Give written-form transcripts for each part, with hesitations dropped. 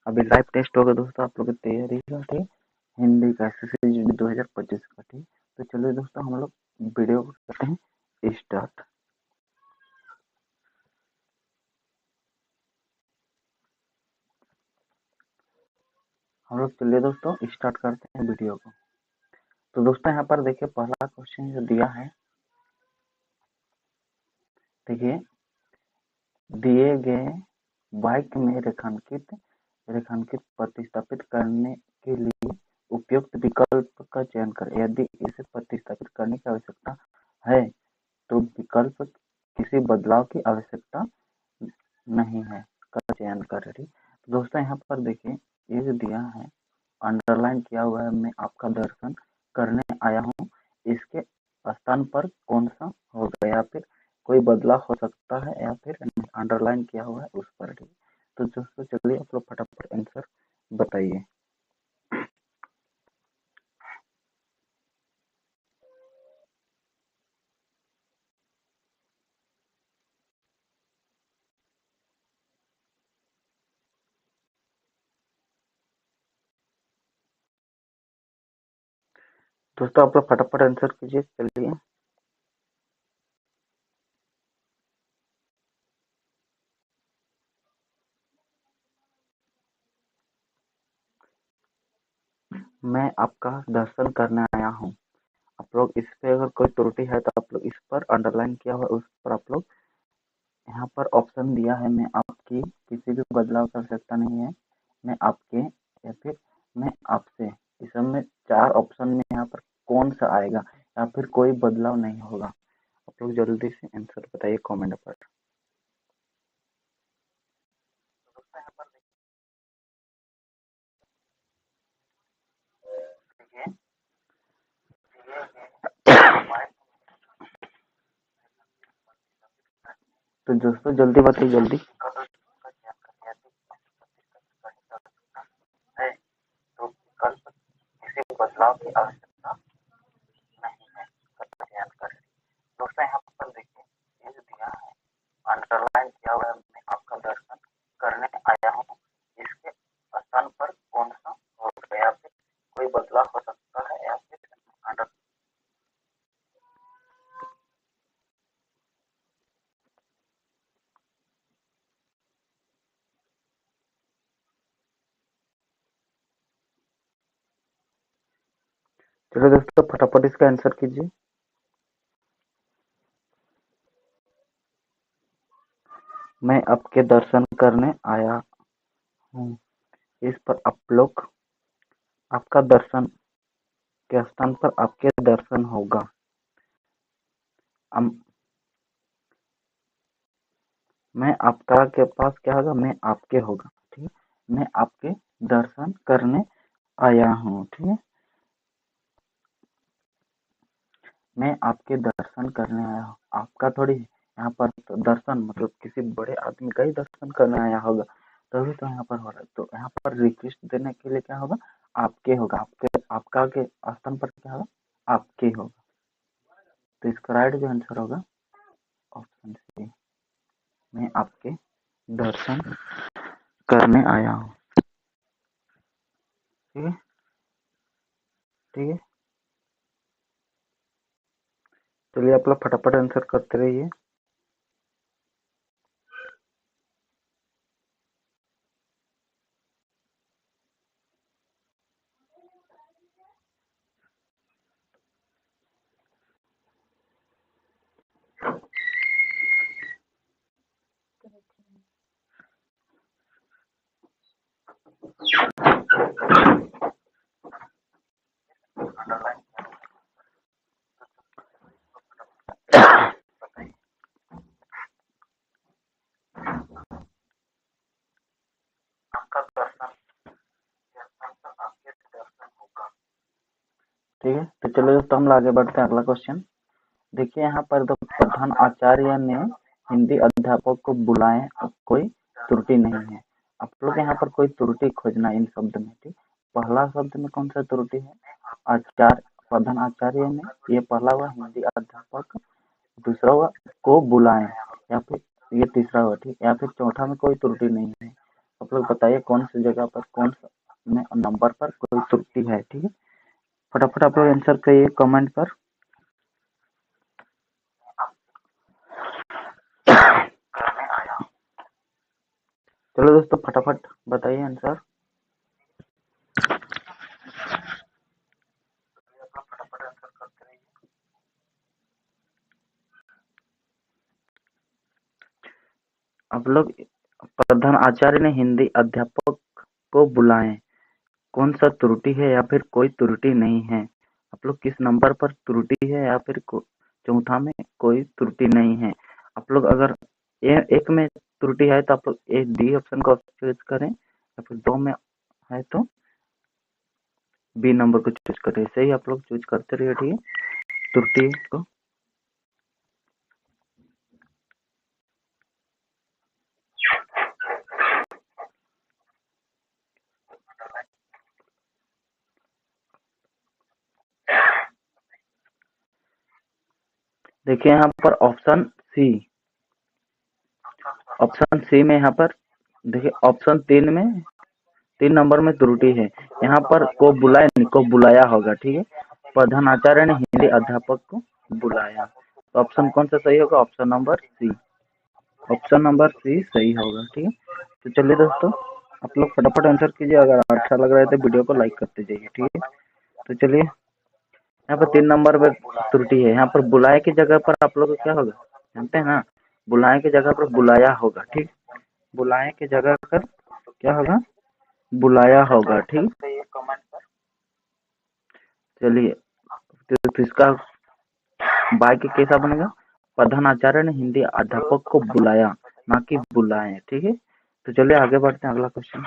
अभी live test होगा दोस्तों, आप लोग की तैयारी का, ठीक। हिंदी का SSC 2025 का, ठीक। तो चलिए दोस्तों हम लोग वीडियो को करते हैं स्टार्ट। हम लोग चलिए दोस्तों स्टार्ट करते हैं वीडियो को। तो दोस्तों यहाँ पर देखिए पहला क्वेश्चन जो दिया है, देखिए दिए गए वाक्य में रेखांकित प्रतिस्थापित करने के लिए उपयुक्त विकल्प का चयन करें। यदि इसे प्रतिस्थापित करने की आवश्यकता है तो विकल्प किसी बदलाव की आवश्यकता नहीं है का चयन करें। दोस्तों यहाँ पर देखिए ये जो दिया है अंडरलाइन किया हुआ है, मैं आपका दर्शन करने आया हूँ, इसके स्थान पर कौन सा होगा, या फिर कोई बदलाव हो सकता है, या फिर अंडरलाइन किया हुआ है उस पर, ठीक। तो दोस्तों चलिए आप लोग फटाफट आंसर बताइए। दोस्तों आप लोग फटाफट आंसर कीजिए, चलिए। मैं आपका दर्शन करने आया हूँ, आप लोग इस पे अगर कोई त्रुटि है तो आप लोग इस पर अंडरलाइन किया हुआ है उस पर आप लोग यहाँ पर ऑप्शन दिया है, मैं आपकी किसी भी बदलाव की आवश्यकता नहीं है, मैं आपके, या फिर मैं आपसे, इस सब में 4 ऑप्शन में यहाँ पर कौन सा आएगा, या फिर कोई बदलाव नहीं होगा। आप लोग जल्दी से आंसर बताइए कमेंट पर। तो दोस्तों जल्दी बताइए, जल्दी। चलो दोस्तों फटाफट इसका आंसर कीजिए। मैं आपके दर्शन करने आया हूँ, इस पर आप लोग आपका दर्शन के स्थान पर आपके दर्शन होगा। मैं आपका के पास क्या होगा, मैं आपके होगा, ठीक है। मैं आपके दर्शन करने आया हूँ, ठीक है। मैं आपके दर्शन करने आया हूँ, आपका थोड़ी यहाँ पर तो दर्शन मतलब किसी बड़े आदमी का ही दर्शन करने आया होगा, तभी तो यहाँ पर हो रहा है। तो यहाँ पर रिक्वेस्ट देने के लिए क्या होगा, आपके होगा, आपके आपका के स्थान पर क्या होगा, आपके होगा। तो इसका राइट जो आंसर होगा ऑप्शन सी, मैं आपके दर्शन करने आया हूँ, ठीक है, ठीक है। चलिए आप लोग फटाफट आंसर करते रहिए। ठीक है, तो चलो दोस्तों हम आगे बढ़ते हैं, अगला क्वेश्चन। देखिए यहाँ पर तो प्रधान आचार्य ने हिंदी अध्यापक को बुलाए, अब कोई त्रुटि नहीं है। आप लोग यहाँ पर कोई त्रुटि खोजना इन शब्द में, ठीक। पहला शब्द में कौन सा त्रुटि है, आचार्य, प्रधान आचार्य ने, ये पहला हुआ हिंदी अध्यापक, दूसरा हुआ को बुलाए, या फिर ये तीसरा हुआ, ठीक। या फिर चौथा में कोई त्रुटि नहीं है, आप लोग बताइए कौन सी जगह पर, कौन सा में नंबर पर कोई त्रुटि है। ठीक है, फटाफट आप लोग आंसर करिए कमेंट पर। चलो दोस्तों फटाफट बताइए आंसर। आप लोग, प्रधान आचार्य ने हिंदी अध्यापक को बुलाएं, कौन सा त्रुटि है या फिर कोई त्रुटि नहीं है। आप लोग किस नंबर पर त्रुटि है या फिर चौथा में कोई त्रुटि नहीं है। आप लोग अगर एक में त्रुटि है तो आप लोग ए डी ऑप्शन को चूज करें, या फिर दो में है तो बी नंबर को चूज करें। ऐसे ही आप लोग चूज करते रहिए। ठीक है, त्रुटि को। देखिए यहाँ पर ऑप्शन सी में यहाँ पर देखिए ऑप्शन 3 में 3 नंबर में त्रुटि है। यहाँ पर को बुलाए नहीं, को बुलाया होगा। ठीक है, प्रधानाचार्य ने हिंदी अध्यापक को बुलाया, तो ऑप्शन कौन सा सही होगा? Option number C. Option number C सही होगा। ठीक है, तो चलिए दोस्तों आप लोग फटाफट आंसर कीजिए। अगर अच्छा लग रहा है तो वीडियो को लाइक करते जाइए। ठीक है, तो चलिए यहाँ पर 3 नंबर पर त्रुटि है। यहाँ पर बुलाए की जगह पर आप लोग को क्या होगा जानते हैं ना? बुलाए की जगह पर बुलाया होगा। ठीक, बुलाए की जगह पर क्या होगा? बुलाया होगा। ठीक, चलिए तो इसका वाक्य कैसा बनेगा? प्रधानाचार्य ने हिंदी अध्यापक को बुलाया, ना कि बुलाए। ठीक है, तो चलिए आगे बढ़ते हैं। अगला क्वेश्चन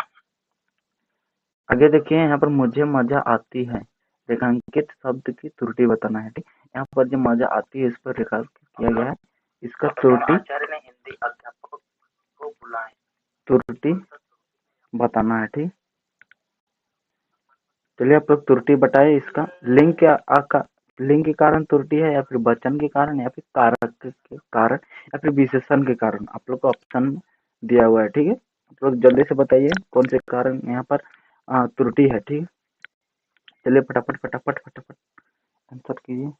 आगे देखिए। यहाँ पर मुझे मजा आती है, रेखांकित शब्द की त्रुटि बताना है। ठीक, यहाँ पर जो मजा आती है इस पर रेखांकित किया गया है, इसका त्रुटि बताना है। ठीक, चलिए आप लोग त्रुटि बताइए। इसका लिंग के कारण त्रुटि है, या फिर वचन के कारण, या फिर कारक के कारण, या फिर विशेषण के कारण। आप लोग को ऑप्शन दिया हुआ है। ठीक है, आप लोग जल्दी से बताइए कौन से कारण यहाँ पर त्रुटि है। ठीक, चलिए फटाफट फटाफट फटाफट आंसर कीजिए।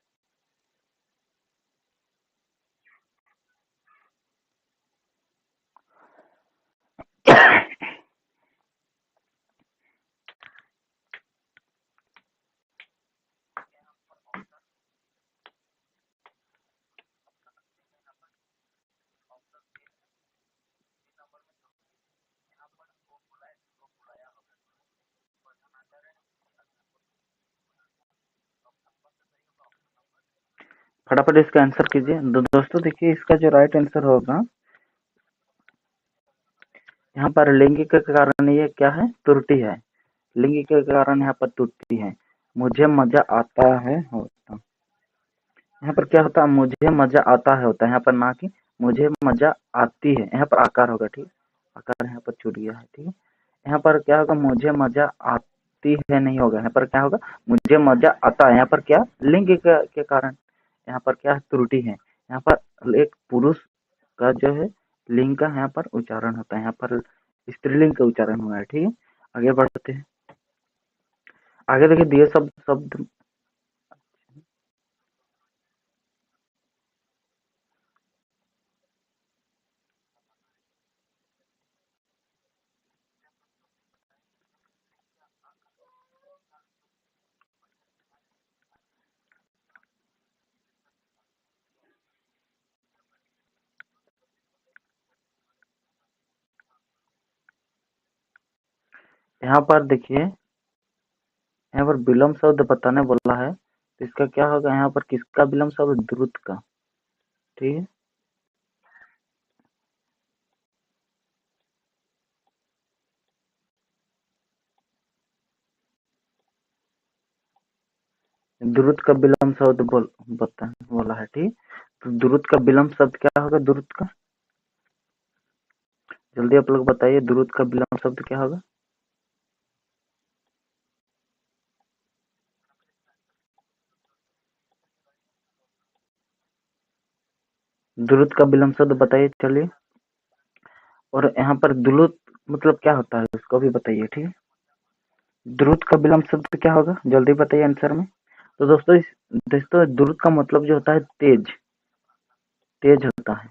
फटाफट इसका आंसर कीजिए। दोस्तों देखिए इसका जो राइट आंसर होगा, यहाँ पर लिंग के कारण ये क्या है? त्रुटि है। लिंग के कारण यहाँ पर त्रुटि है। मुझे मजा आता है होता, यहाँ पर क्या होता है? मुझे मजा आता है होता है यहाँ पर, ना कि मुझे मजा आती है। यहाँ पर आकार होगा। ठीक, आकार यहाँ पर छूट गया है। ठीक है, यहाँ पर क्या होगा? मुझे मजा आती है नहीं होगा, यहाँ पर क्या होगा? मुझे मजा आता है। यहाँ पर क्या? लिंग के कारण यहाँ पर क्या त्रुटि है? यहाँ पर एक पुरुष का जो है लिंग का यहाँ पर उच्चारण होता है, यहाँ पर स्त्रीलिंग का उच्चारण हुआ है। ठीक है, आगे बढ़ते हैं। आगे देखिए दिए सब शब्द। यहाँ पर देखिए, यहाँ पर विलम्ब शब्द बताने बोला है, तो इसका क्या होगा? यहाँ पर किसका विलम्ब शब्द? द्रुत का। ठीक है, द्रुत का विलम्ब शब्द बोला है। ठीक, तो द्रुत का विलम्ब शब्द क्या होगा? द्रुत का जल्दी आप लोग बताइए, द्रुत का विलम्ब शब्द क्या होगा? द्रुत का विलम्ब शब्द बताइए चलिए। और यहाँ पर द्रुत मतलब क्या होता है उसको भी बताइए, ठीक है। द्रुत का विलंब शब्द क्या होगा, जल्दी बताइए आंसर में। तो दोस्तों द्रुत का मतलब जो होता है तेज, तेज होता है।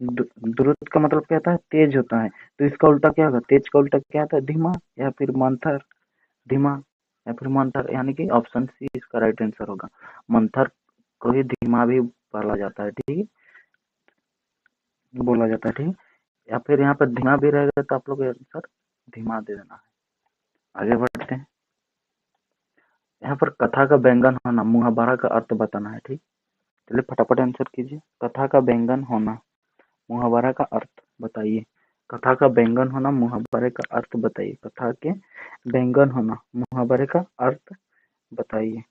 द्रुत का मतलब क्या होता है, तेज होता है। तो इसका उल्टा क्या होगा, तेज का उल्टा क्या होता है, धीमा या फिर मंथर, धीमा या फिर मंथर, यानी कि ऑप्शन सी इसका राइट आंसर होगा। मंथर को ही धीमा भी बोला जाता है, ठीक है, बोला जाता है, ठीक है। या फिर यहाँ पर धीमा भी रहेगा तो आप लोग आंसर धीमा दे देना है। आगे बढ़ते हैं। यहाँ पर कथा का व्यंजन होना, मुहावरा का अर्थ बताना है, ठीक। चलिए फटाफट आंसर कीजिए। कथा का व्यंजन होना, मुहावरा का अर्थ बताइए। कथा का व्यंजन होना, मुहावरे का अर्थ बताइए। कथा के व्यंजन होना, मुहावरे का अर्थ बताइए।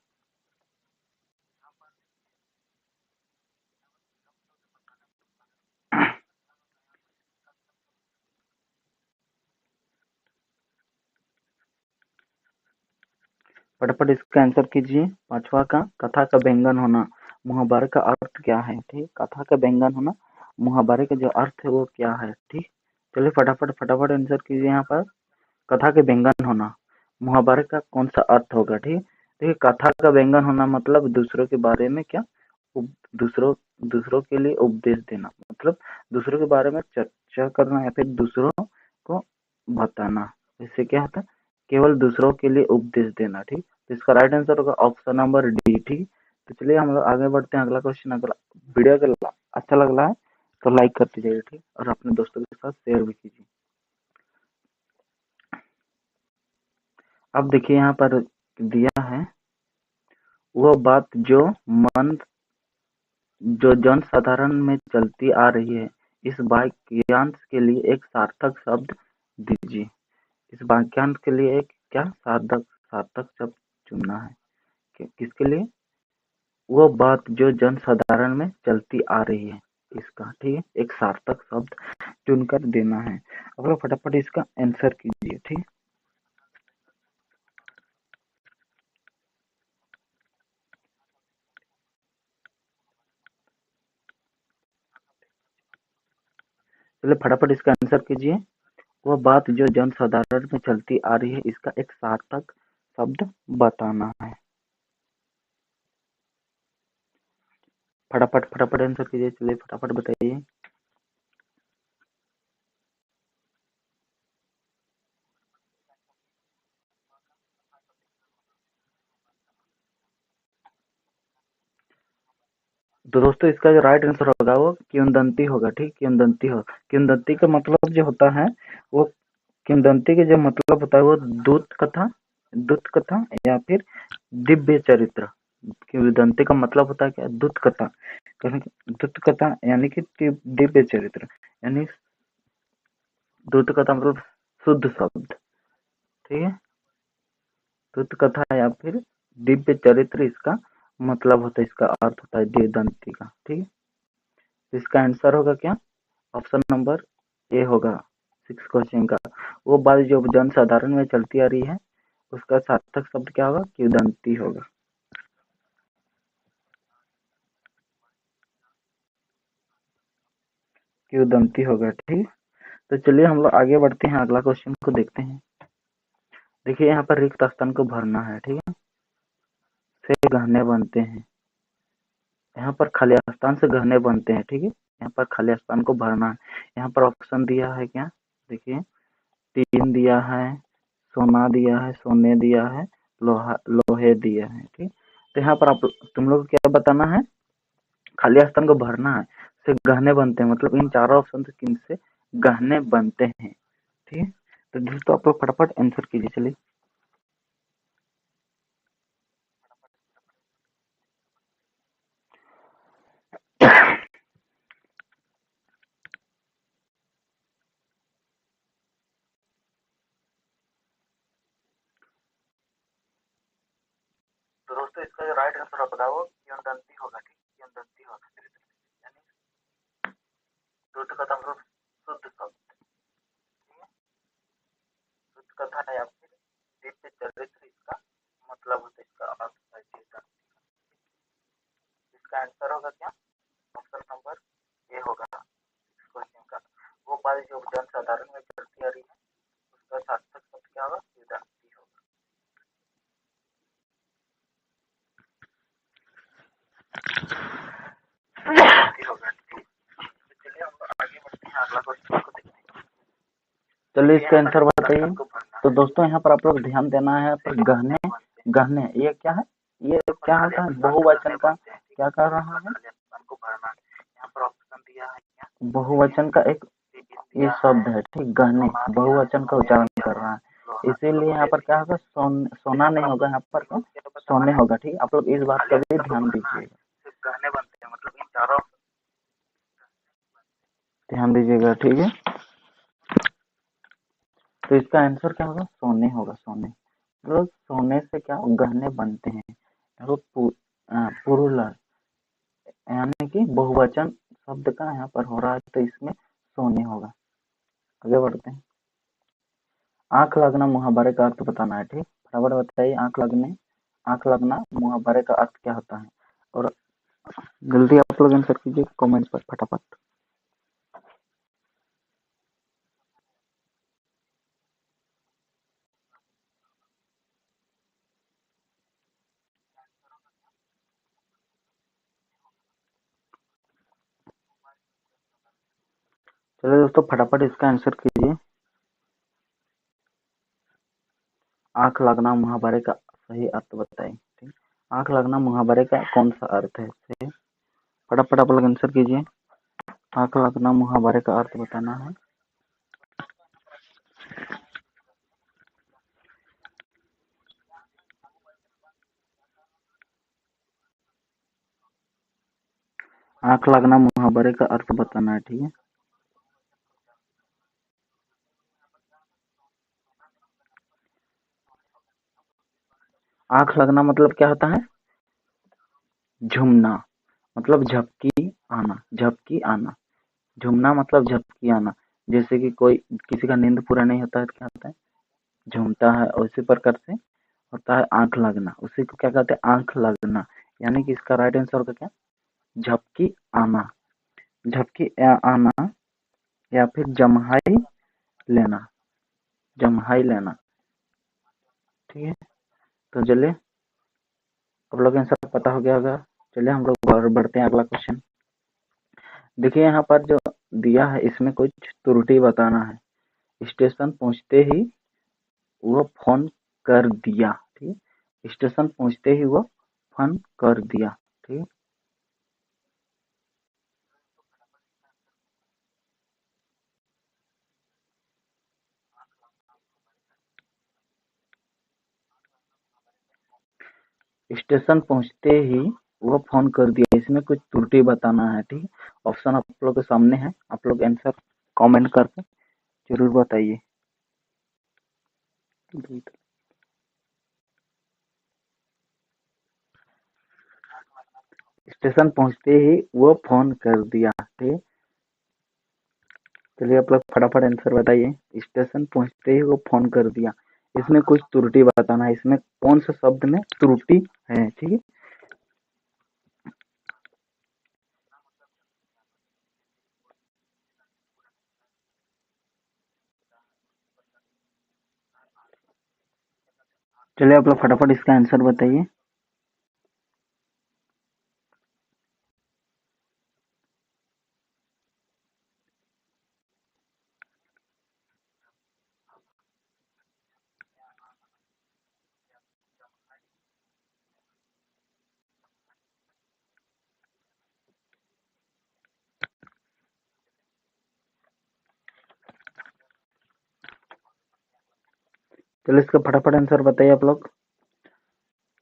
फटाफट इसका आंसर कीजिए। पांचवा का कथा का व्यंजन होना, मुहावरे का अर्थ क्या है, ठीक। कथा का व्यंजन होना, मुहावरे का जो अर्थ है वो क्या है, ठीक। चलिए फटाफट फटाफट आंसर कीजिए। यहाँ पर कथा के व्यंजन होना, मुहावरे का कौन सा अर्थ होगा, ठीक। देखिए कथा का व्यंजन होना मतलब दूसरों के बारे में क्या, दूसरों दूसरों के लिए उपदेश देना, मतलब दूसरों के बारे में चर्चा करना या फिर दूसरों को बताना। इससे क्या होता है, केवल दूसरों के लिए उपदेश देना, ठीक। तो इसका राइट आंसर होगा ऑप्शन नंबर डी, ठीक। तो चलिए हम लोग आगे बढ़ते हैं। अगला क्वेश्चन, अगला वीडियो अगर अच्छा लग रहा है तो लाइक कर दीजिएगा, ठीक, और अपने दोस्तों के साथ शेयर भी कीजिए। अब देखिए यहाँ पर दिया है, वह बात मन जो जन साधारण में चलती आ रही है, इस वाक्यांश के लिए एक सार्थक शब्द दीजिए। इस वाक्यांश के लिए एक क्या सार्थक सार्थक शब्द चुनना है। किसके लिए, वो बात जो जन साधारण में चलती आ रही है, इसका, ठीक है, एक सार्थक शब्द चुनकर देना है। अब फटाफट इसका आंसर कीजिए, ठीक। चलिए फटाफट इसका आंसर कीजिए। वह बात जो जन साधारण में चलती आ रही है, इसका एक सार्थक शब्द बताना है। फटाफट फटाफट आंसर कीजिए, चलिए फटाफट बताइए। तो दोस्तों इसका जो राइट आंसर होगा वो किंवदंती होगा, ठीक, किंवदंती हो। किंवदंती का मतलब जो होता है वो, किंवदंती के जो मतलब होता है वो दूत कथा, दूत कथा या फिर दिव्य चरित्र। किंवदंती का मतलब होता है क्या, दूत कथा। दूत कथा यानी कि दिव्य चरित्र, यानी दूत कथा मतलब शुद्ध शब्द, ठीक है। दूत कथा या फिर दिव्य चरित्र इसका मतलब होता है, इसका अर्थ होता है किंवदंती का, ठीक है। तो इसका आंसर होगा क्या, ऑप्शन नंबर ए होगा, सिक्स क्वेश्चन का। वो बात जो जन साधारण में चलती आ रही है, उसका सार्थक शब्द क्या होगा, किंवदंती होगा। किंवदंती होगा, ठीक। तो चलिए हम लोग आगे बढ़ते हैं, अगला क्वेश्चन को देखते हैं। देखिए यहाँ पर रिक्त स्थान को भरना है, ठीक है, से गहने बनते हैं। यहाँ पर खाली स्थान से गहने बनते हैं, ठीक है। यहाँ पर खाली स्थान को भरना है। यहाँ पर ऑप्शन दिया है क्या, देखिए तीन दिया है, सोना दिया है, सोने दिया है, लोहा लोहे दिया है, ठीक। तो यहाँ पर आप तुम लोग को क्या बताना है, खाली स्थान को भरना है, से गहने बनते हैं, मतलब इन चारों ऑप्शन से किन से गहने बनते हैं, ठीक है। तो दोस्तों आप लोग फटाफट आंसर कीजिए, चलिए। तो दोस्तों इसका जो राइट आंसर होगा वो किंवदंती होगा, ठीक, किंवदंती होगा, यानी शुद्ध कथा मतलब शुद्ध शब्द, ठीक है। शुद्ध कथा या फिर दिव्य चरित्र इसका मतलब होता है, इसका अर्थ होता है किंवदंती। इसका आंसर होगा जो जनसाधारण में चलती आ रही है उसका सार्थक शब्द क्या होगा? वेदांती होगा। वेदांती होगा। ठीक, तो चलिए हम आगे बढ़ते हैं, अगला क्वेश्चन को देखते हैं। चलिए इसका आंसर बताइए। तो दोस्तों यहाँ पर आप लोग ध्यान देना है, पर गहने गहने ये क्या है? ये क्या होता है? बहुवचन का क्या कर रहा है? बहुवचन का एक ये शब्द है, ठीक, गहने बहुवचन का उच्चारण कर रहा है, इसीलिए यहाँ पर क्या होगा? सोना नहीं होगा, यहाँ पर क्या सोने होगा। ठीक, आप लोग इस बात का भी ध्यान दीजिएगा। गहने बनते हैं मतलब इन चारों ध्यान दीजिएगा, ठीक है। तो इसका आंसर क्या होगा? सोने होगा। सोने मतलब सोने से क्या गहने बनते हैं। पुरुलर यानी कि बहुवचन शब्द का यहाँ पर हो रहा है, तो इसमें सोने होगा। आगे बढ़ते हैं। आंख लगना मुहावरे का अर्थ बताना है, ठीक, बराबर बताइए। आंख लगना मुहावरे का अर्थ क्या होता है? और जल्दी आप लोग आंसर कीजिए कमेंट पर फटाफट। चलिए दोस्तों फटाफट इसका आंसर कीजिए। आंख लगना मुहावरे का सही अर्थ बताइए, ठीक। आंख लगना मुहावरे का कौन सा अर्थ है? फटाफट आप लोग आंसर कीजिए। आंख लगना मुहावरे का अर्थ बताना है। आंख लगना मुहावरे का अर्थ बताना है, ठीक है। आंख लगना मतलब क्या होता है? झुमना मतलब झपकी आना, झपकी आना। झूमना मतलब झपकी आना। जैसे कि कोई किसी का नींद पूरा नहीं होता है तो क्या होता है? झूमता है। और उसी प्रकार से होता है आंख लगना, उसी को क्या कहते हैं? आंख लगना। यानी कि इसका राइट आंसर होगा क्या? झपकी आना। झपकी आना या फिर जम्हाई लेना, जम्हाई लेना, ठीक है। तो चलिए आप लोग आंसर पता हो गया होगा। चलिए हम लोग और बढ़ते हैं अगला क्वेश्चन। देखिए यहाँ पर जो दिया है इसमें कुछ त्रुटि बताना है। स्टेशन पहुंचते ही वो फोन कर दिया, ठीक। स्टेशन पहुंचते ही वो फोन कर दिया, ठीक। स्टेशन पहुंचते ही वो फोन कर दिया, इसमें कुछ त्रुटि बताना है, ठीक। ऑप्शन आप लोग के सामने है, आप लोग आंसर कमेंट करके जरूर बताइए। स्टेशन पहुंचते ही वो फोन कर दिया, ठीक। चलिए आप लोग फटाफट आंसर बताइए। स्टेशन पहुंचते ही वो फोन कर दिया, इसमें कुछ त्रुटि बताना है। इसमें कौन से शब्द में त्रुटि है, ठीक है। चलिए आप लोग फटाफट इसका आंसर बताइए। चलिए इसका फटाफट आंसर बताइए आप लोग।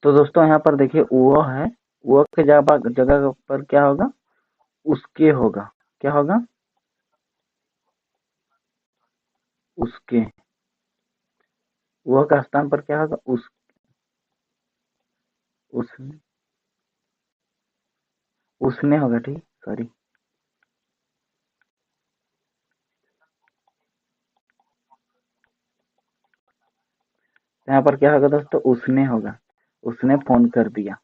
तो दोस्तों यहाँ पर देखिए वो है, वो के जगह जगह पर क्या होगा? उसके होगा। क्या होगा? उसके। वह का स्थान पर क्या होगा? उस उसने होगा, ठीक, सॉरी। यहाँ पर क्या होगा दोस्तों? उसने होगा। उसने फोन कर दिया।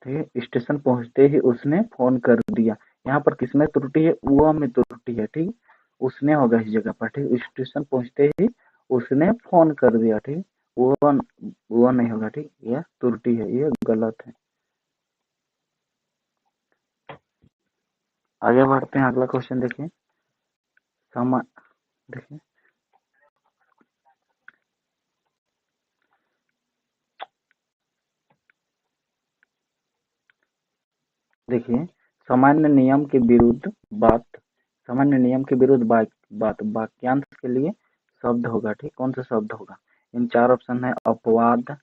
ठीक है, स्टेशन पहुंचते ही उसने फोन कर दिया। यहाँ पर किसमें त्रुटि है? वो में त्रुटि है, ठीक। उसने होगा इस जगह पर, ठीक। स्टेशन पहुंचते ही उसने फोन कर दिया, ठीक। वो वो नहीं होगा, ठीक। यह त्रुटि है, ये गलत है। आगे बढ़ते हैं, अगला क्वेश्चन देखिए। समा देखिए देखिए सामान्य नियम के विरुद्ध बात, सामान्य नियम के विरुद्ध बात वाक्यांश के लिए शब्द होगा, ठीक। कौन सा शब्द होगा? इन चार ऑप्शन है: अपवाद,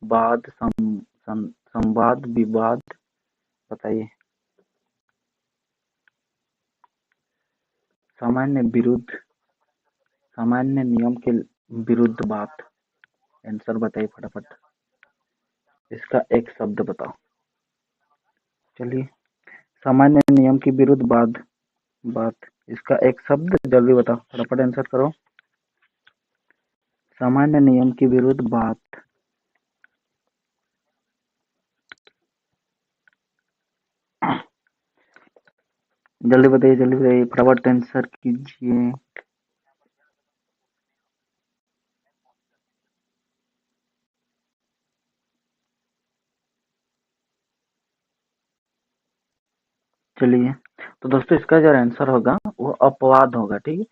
वाद, संवाद, विवाद। बताइए। सामान्य विरुद्ध, सामान्य नियम के विरुद्ध बात। आंसर बताइए फटाफट। इसका एक शब्द बताओ। चलिए, सामान्य नियम के विरुद्ध बात, इसका एक शब्द जल्दी बताओ, फटाफट आंसर करो। सामान्य नियम के विरुद्ध बात। जल्दी बताइए, फटाफट आंसर कीजिए। चलिए, तो दोस्तों इसका जो आंसर होगा वो अपवाद होगा, ठीक है।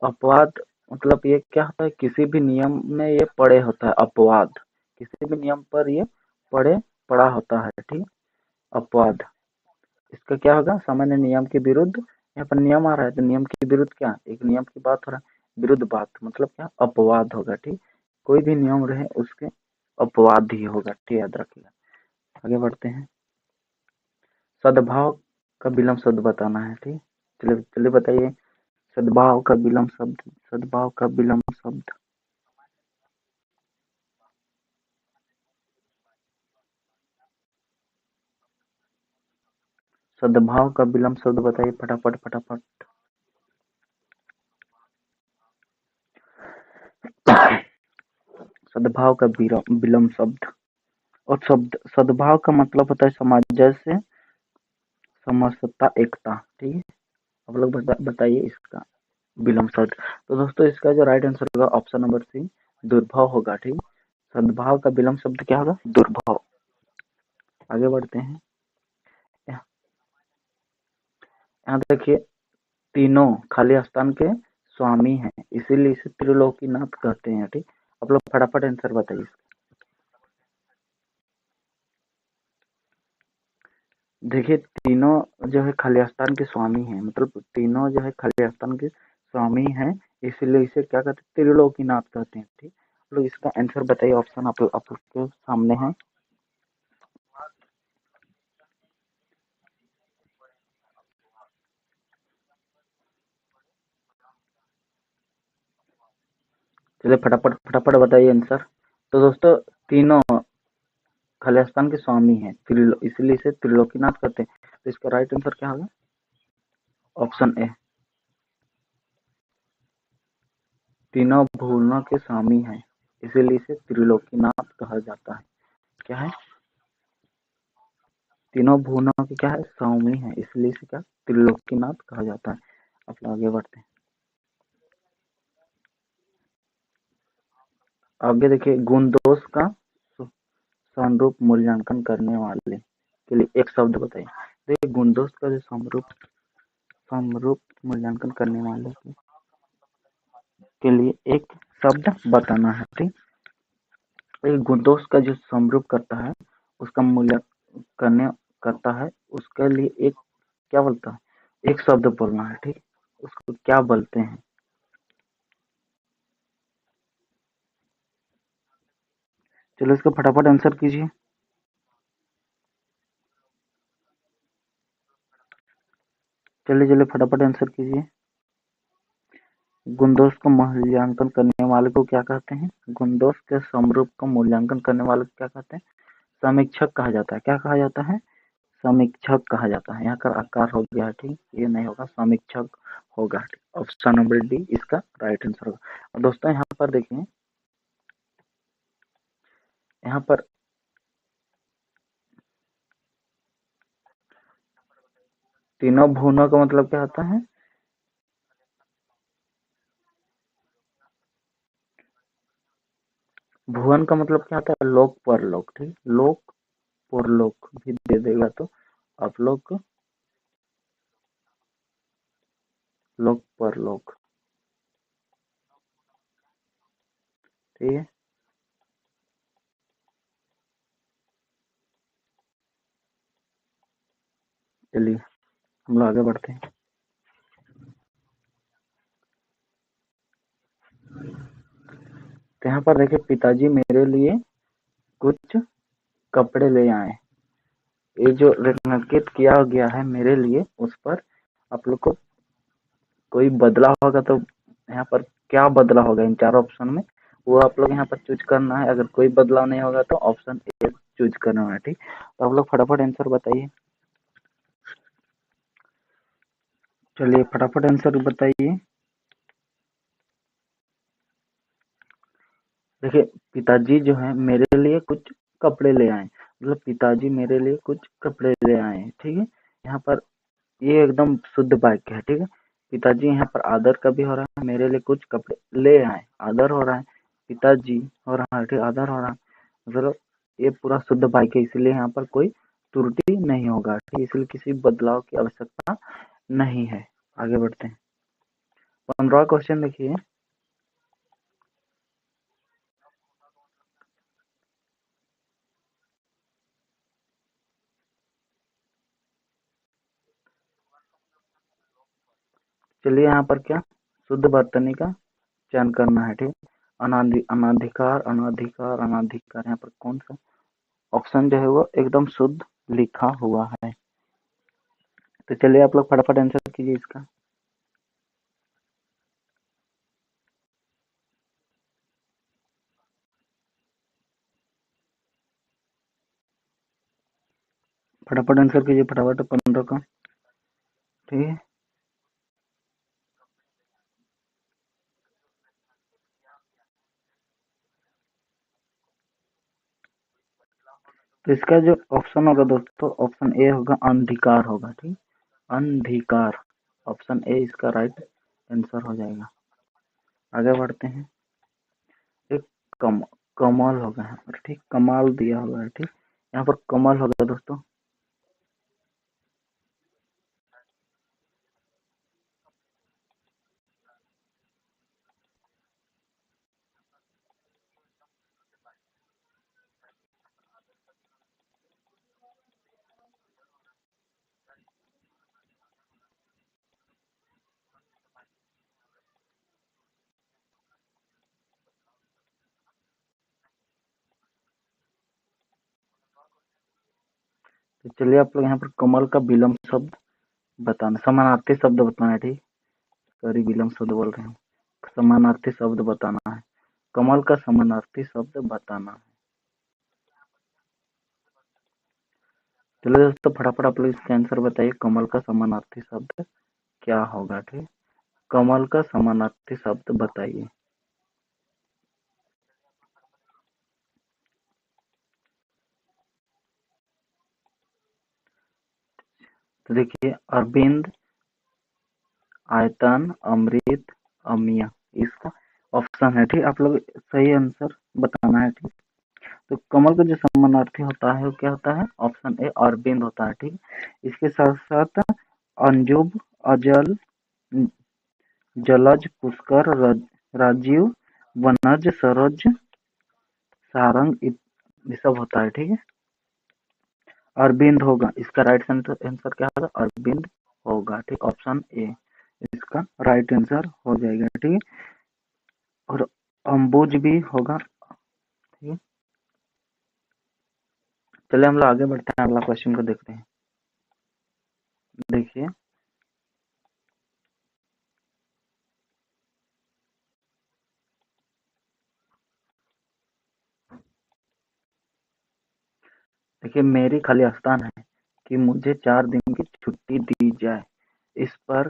अपवाद मतलब ये क्या होता है? किसी भी नियम में ये पड़े होता है, अपवाद। किसी भी नियम पर ये पड़े पड़ा होता है, ठीक। अपवाद, इसका क्या होगा? सामान्य नियम के विरुद्ध। यहाँ पर नियम आ रहा है तो नियम के विरुद्ध क्या? एक नियम की बात हो रहा है, विरुद्ध बात मतलब क्या? अपवाद होगा, ठीक। कोई भी नियम रहे उसके अपवाद ही होगा, ठीक। याद रखिएगा। आगे बढ़ते हैं। सद्भाव का विलंब शब्द बताना है, ठीक। चलिए चलिए बताइए। सद्भाव का विलंब शब्द, सद्भाव का विलंब शब्द। सद्भाव का विलंब शब्द बताइए फटाफट फटाफट। सद्भाव का विलंब शब्द। और शब्द सद्भाव का मतलब होता है सामंजस्य, समरसता, एकता, ठीक है। आप लोग बताइए इसका विलंब शब्द। तो दोस्तों इसका जो राइट आंसर होगा ऑप्शन नंबर सी, दुर्भाव होगा, ठीक। सद्भाव का विलंब शब्द क्या होगा? दुर्भाव। आगे बढ़ते हैं। यहाँ यहाँ देखिए, तीनों खाली स्थान के स्वामी हैं, इसीलिए इसे त्रिलोकीनाथ कहते हैं, ठीक। आप लोग फटाफट आंसर बताइए। देखिए, तीनों जो है खाली स्थान के स्वामी हैं, मतलब तीनों जो है खाली स्थान के स्वामी हैं, इसीलिए इसे क्या कहते हैं? त्रिलोकीनाथ कहते हैं, ठीक। लोग इसका आंसर बताइए। ऑप्शन आप लोग के सामने है। चलिए फटाफट फटाफट बताइए आंसर। तो दोस्तों तीनों खाली स्थान के स्वामी हैं, इसलिए इसे त्रिलोकीनाथ कहते हैं। तो इसका राइट आंसर क्या होगा? ऑप्शन ए, तीनों भुवनों के स्वामी हैं, इसीलिए इसे त्रिलोकीनाथ कहा जाता है। क्या है? तीनों भुवनों के क्या है? स्वामी है, इसलिए इसे क्या त्रिलोकीनाथ कहा जाता है। अब लोग आगे बढ़ते हैं। आगे देखिए, गुण दोष का समरूप मूल्यांकन करने वाले के लिए एक शब्द बताइए। देखिए, गुण दोष का जो समरूप समरूप मूल्यांकन करने वाले के लिए एक शब्द बताना है, ठीक। एक गुण दोष का जो समरूप करता है, उसका मूल्यांकन करने करता है, उसके लिए एक क्या बोलता है? एक शब्द बोलना है, ठीक। उसको क्या बोलते हैं? चलो इसका फटाफट आंसर कीजिए। चलिए चलिए फटाफट आंसर कीजिए। गुणदोष का मूल्यांकन करने वाले को क्या कहते हैं? गुणदोष के समरूप का मूल्यांकन करने वाले को क्या कहते हैं? समीक्षक कहा जाता है। क्या कहा जाता है? समीक्षक कहा जाता है। यहाँ का आकार हो गया, ठीक। ये नहीं होगा, समीक्षक होगा। ऑप्शन नंबर डी इसका राइट आंसर होगा। और दोस्तों यहाँ पर देखिए, यहाँ पर तीनों भुवनों का मतलब क्या होता है? भुवन का मतलब क्या होता है? लोक परलोक, ठीक, लोक परलोक भी दे देगा तो आप लोग लोक परलोक, ठीक है। चलिए हम लोग आगे बढ़ते हैं। तो यहाँ पर देखिए, पिताजी मेरे लिए कुछ कपड़े ले आए। ये जो रेखांकित किया गया है मेरे लिए, उस पर आप लोग को कोई बदला होगा तो यहाँ पर क्या बदला होगा इन चारों ऑप्शन में, वो आप लोग यहाँ पर चूज करना है। अगर कोई बदलाव नहीं होगा तो ऑप्शन ए चूज करना है, ठीक। तो आप लोग फटाफट आंसर बताइए। चलिए फटाफट आंसर बताइए। देखिए, पिताजी जो है मेरे लिए कुछ कपड़े ले आए, मतलब पिताजी मेरे लिए कुछ कपड़े ले आए, ठीक है। यहाँ पर ये एकदम शुद्ध वाक्य है, ठीक है। पिताजी यहाँ पर आदर का भी हो रहा है, मेरे लिए कुछ कपड़े ले आए, आदर हो रहा है, पिताजी हो रहा है, ठीक, आदर हो रहा है, मतलब ये पूरा शुद्ध वाक्य है, इसलिए यहाँ पर कोई त्रुटि नहीं होगा, ठीक, इसलिए किसी बदलाव की आवश्यकता नहीं है। आगे बढ़ते हैं। 15वां क्वेश्चन देखिए। चलिए यहाँ पर क्या शुद्ध वर्तनी का चयन करना है, ठीक। अनाधिकार अनाधिकार अनाधिकार, यहाँ पर कौन सा ऑप्शन जो है वो एकदम शुद्ध लिखा हुआ है। तो चलिए आप लोग फटाफट आंसर कीजिए इसका। फटाफट आंसर कीजिए, फटाफट 15 का, ठीक है। तो इसका जो ऑप्शन होगा दोस्तों, ऑप्शन ए होगा, अंधिकार होगा, ठीक, अंधिकार, ऑप्शन ए इसका राइट आंसर हो जाएगा। आगे बढ़ते हैं। एक कम कमल होगा यहाँ पर, ठीक, कमाल दिया हुआ है, ठीक, यहाँ पर कमल होगा दोस्तों। तो चलिए आप लोग यहाँ पर कमल का विलम्ब शब्द बताना, समानार्थी शब्द बताना है, ठीक, सॉरी विलम्ब शब्द बोल रहे हैं, समानार्थी शब्द बताना है, कमल का समानार्थी शब्द बताना है। चलिए दोस्तों फटाफट आप लोग इसका आंसर बताइए, कमल का समानार्थी शब्द क्या होगा, ठीक, कमल का समानार्थी शब्द बताइए। तो देखिए, अरविंद, आयतन, अमृत, अमिया, इसका ऑप्शन है, ठीक, आप लोग सही आंसर बताना है, ठीक। तो कमल का जो समानार्थी होता है वो क्या होता है? ऑप्शन ए अरविंद होता है, ठीक। इसके साथ साथ अंजुब, अजल, जलज, पुष्कर, राजीव, वनज, सरोज, सारंग, ये सब होता है, ठीक है। अरविंद होगा इसका राइट आंसर, क्या होगा? अरविंद होगा, ठीक, ऑप्शन ए इसका राइट आंसर हो जाएगा, ठीक है। और अम्बुज भी होगा, ठीक है। चलिए हम लोग आगे बढ़ते हैं, अगला क्वेश्चन को देखते हैं। देखिए, देखिए मेरी खाली स्थान है कि मुझे 4 दिन की छुट्टी दी जाए, इस पर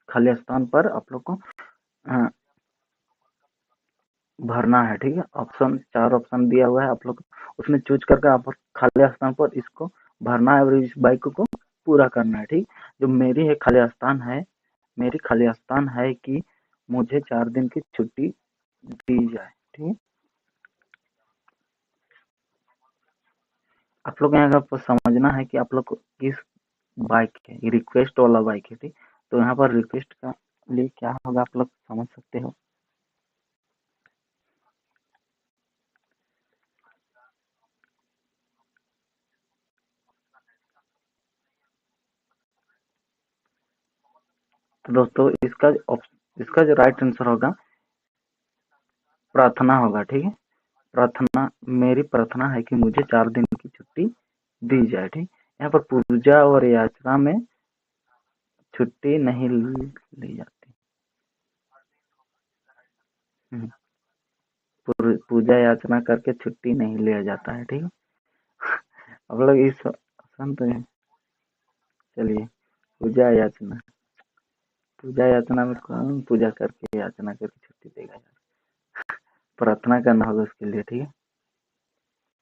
खाली स्थान पर आप लोग को अ, भरना है, ठीक है। ऑप्शन 4 ऑप्शन दिया हुआ है, आप लोग उसमें चूज करके आप खाली स्थान पर इसको भरना है और इस बाइक को पूरा करना है। ठीक, जो मेरी है खाली स्थान है, मेरी खाली स्थान है कि मुझे 4 दिन की छुट्टी दी जाए। ठीक, आप लोग यहाँ का समझना है कि आप लोग को किस बाइक है, रिक्वेस्ट वाला बाइक है। ठीक, तो यहाँ पर रिक्वेस्ट का लिए क्या होगा आप लोग समझ सकते हो। तो दोस्तों इसका जो राइट आंसर होगा प्रार्थना होगा। ठीक है, प्रार्थना, मेरी प्रार्थना है कि मुझे 4 दिन की छुट्टी दी जाए। ठीक, यहाँ पर पूजा और याचना में छुट्टी नहीं ली जाती। हम्म, पूजा याचना करके छुट्टी नहीं लिया जाता है। ठीक, अब लोग इस संत हैं। चलिए, पूजा याचना, पूजा याचना में कौन पूजा करके याचना करके छुट्टी देगा यार, प्रार्थना करना होगा उसके लिए। ठीक है,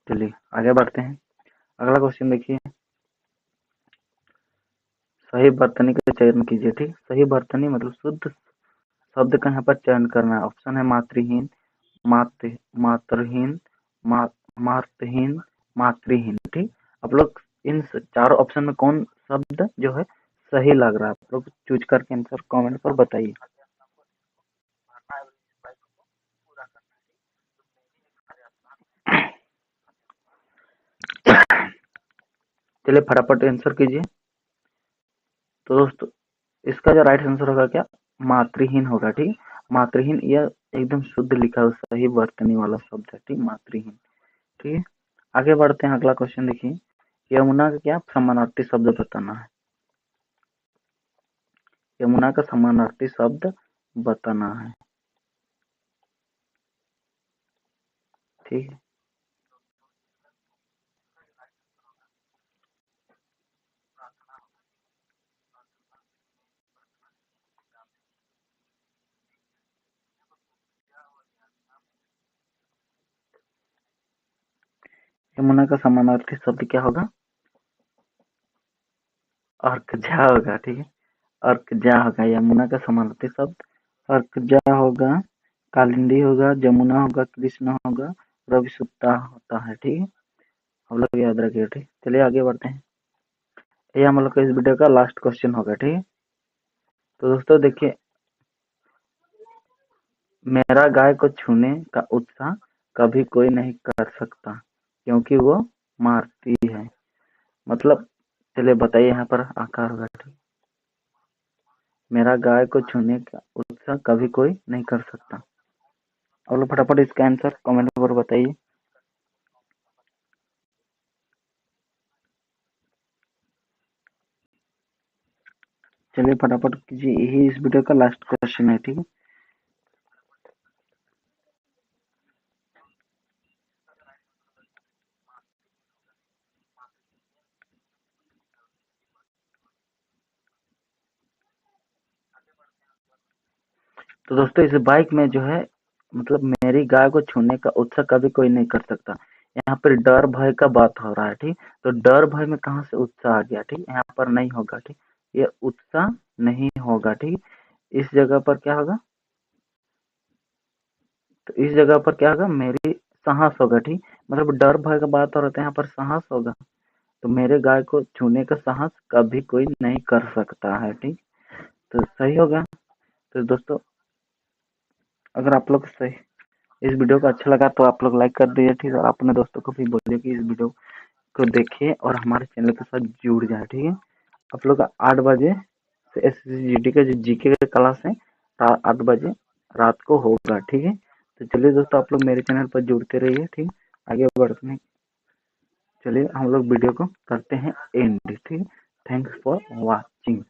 चलिए आगे बढ़ते हैं। अगला क्वेश्चन देखिए, सही वर्तनी का चयन कीजिए। ठीक, सही वर्तनी मतलब शुद्ध शब्द का यहाँ पर चयन करना है। ऑप्शन है मातृहीन, मात्रहीन, मार्तहीन, मातृहीन। ठीक, आप लोग इन चारों ऑप्शन में कौन शब्द जो है सही लग रहा है, आप लोग चूज करके आंसर कमेंट पर बताइए। चलिए फटाफट आंसर कीजिए। तो दोस्तों इसका जो राइट आंसर होगा क्या, मातृहीन होगा। ठीक, मातृहीन यह एकदम शुद्ध लिखा हुआ सही वर्तनी वाला शब्द है। ठीक, मातृहीन। ठीक है, आगे बढ़ते हैं। अगला क्वेश्चन देखिए, यमुना का क्या समानार्थी शब्द बताना है। यमुना का समानार्थी शब्द बताना है। ठीक है, यमुना का समानार्थी शब्द क्या होगा, अर्कजा होगा। ठीक है, अर्कजा होगा यमुना का समानार्थी शब्द, अर्कजा होगा, कालिंदी होगा, जमुना होगा, कृष्ण होगा, रवि सुत्ता होता है। ठीक है, हम लोग याद रखिए। ठीक, चलिए आगे बढ़ते हैं। ये हम लोग का इस वीडियो का लास्ट क्वेश्चन होगा। ठीक है, तो दोस्तों देखिए, मेरा गाय को छूने का उत्साह कभी कोई नहीं कर सकता क्योंकि वो मारती है। मतलब चलिए बताइए यहाँ पर आकार होगा। ठीक, मेरा गाय को छूने का उत्साह कभी कोई नहीं कर सकता। और लोग फटाफट इसका आंसर कमेंट पर बताइए। चलिए फटाफट कीजिए, यही इस वीडियो का लास्ट क्वेश्चन है। ठीक है, तो दोस्तों इस बाइक में जो है मतलब मेरी गाय को छूने का उत्साह कभी कोई नहीं कर सकता, यहाँ पर डर भय का बात हो रहा है। ठीक, तो डर भय में कहाँ से उत्साह आ गया। ठीक, यहाँ पर नहीं होगा। ठीक, ये उत्साह नहीं होगा। ठीक, इस जगह पर क्या होगा, तो इस जगह पर क्या होगा, मेरी साहस होगा। ठीक, मतलब डर भय का बात हो रहा है, यहाँ पर साहस होगा। तो मेरे गाय को छूने का साहस कभी कोई नहीं कर सकता है। ठीक, तो सही होगा। तो दोस्तों अगर आप लोग सही इस वीडियो को अच्छा लगा तो आप लोग लाइक कर दीजिए। ठीक है, और अपने दोस्तों को भी बोलिए कि इस वीडियो को देखें और हमारे चैनल के साथ जुड़ जाए। ठीक है, आप लोग 8 बजे से एसएससीजीडी का जो जीके का क्लास है 8 बजे रात को होगा। ठीक है, तो चलिए दोस्तों आप लोग मेरे चैनल पर जुड़ते रहिए। ठीक, आगे बढ़ते हैं। चलिए हम लोग वीडियो को करते हैं एंड। ठीक है, थैंक्स फॉर वॉचिंग।